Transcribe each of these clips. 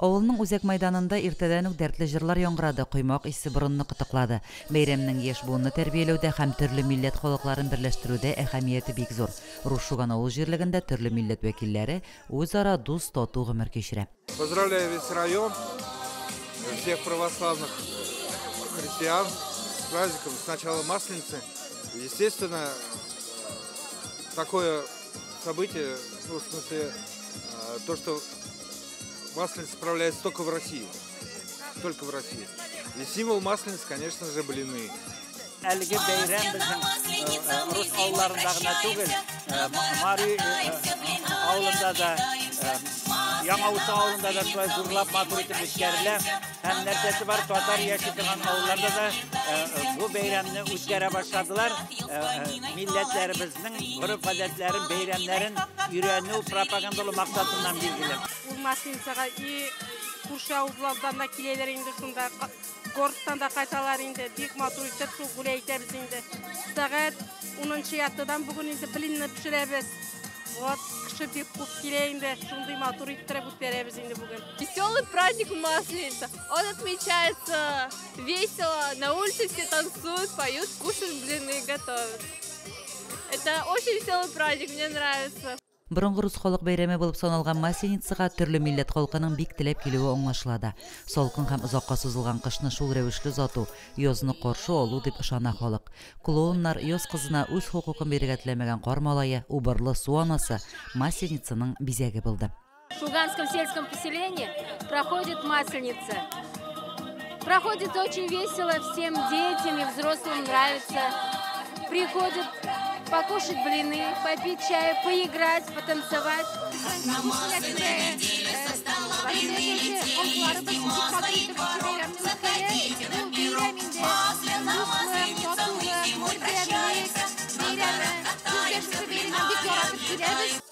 Авылның үзәк майданында иртәдән үк дәртле җырлар яңгырады, коймак исе борынны кытыклады. Бәйрәмнең яшь буынны тәрбияләүдә һәм төрле милләт халыкларын берләштерүдә әһәмияте бик зур. Рушуган авыл җирлегендә төрле милләт вәкилләре үзара дус тату гомер кичерә. Поздравляю весь район, всех православных христиан с праздником, с начала Масленицы. Естественно, такое событие, ну, в смысле, то, что Масленица справляется только в России. Только в России. И символ Масленицы, конечно же, блины. Әлеге бәйрәм безнең рус авылларындагына түгел, Мари авылында да, Яңавыл авылында да шулай зурлап матур итеп үткәрелә. Һәм нәрсәсе бар, татар яши торган авылларда да бу бәйрәмне үткәрә башладылар. Милләтләребезнең гореф-гадәтләрен, бәйрәмнәрен өйрәнү пропагандалы максатыннан билгеле. Масленицага и күрше авыллардан да киләләр инде шунда. Горстан да кайталар инде, бик матур итеп шул гүлә итәбез инде. Сәгать 10-нчы ятыдан бүген инде блинны пешерәбез. Вот, кеше бик күп килә инде, шундый матур иттереп үткәрәбез инде бүген. Веселый праздник Масленица. Он отмечается весело, на улице все танцуют, поют, кушают блины, готовят. Это очень веселый праздник, мне нравится. Борынгы рус халык бәйрәме булып саналган Масленицага төрле милләт халкының бик теләп килүе аңлашыла. Салкын һәм озакка сузылган кышны шул рәвешле зату, язны каршы алу дип ышана халык. Клоуннар яз кызына үз хукукын бирергә теләмәгән кар малае, убырлы су анасы Масленицаның бизәге булды. В Шуганском сельском поселении проходит Масленица. Проходит очень весело, всем детям и взрослым нравится. Приходят покушать блины, попить чаю, поиграть, потанцевать.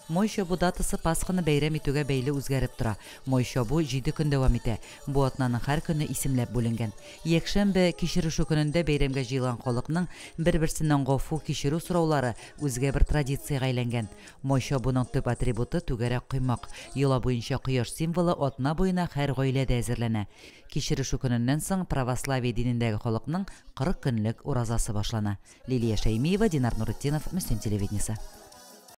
Мой чабу датасы Пасханы бәйрәм итүгә бәйле үзгәреп тора. Мой чабу 7 көн дәвам итә. Бу атнаның һәр көне исемләп бүленгән. Якшәмбе кичерешү көнендә бәйрәмгә җыелган халыкның бер-берсеннән гафу кичерү сораулары үзгә бер традициягә әйләнгән. Мой чабуның төп атрибуты түгәрәк коймак. Йола буенча кояш символы атна буена һәр гаиләдә әзерләнә. Кичерешү көненнән соң православие динендәге халыкның 40 көнлек уразасы башлана. Лилия Шәймиева, Динар Нурытдинов, Мөслим телевидениесе.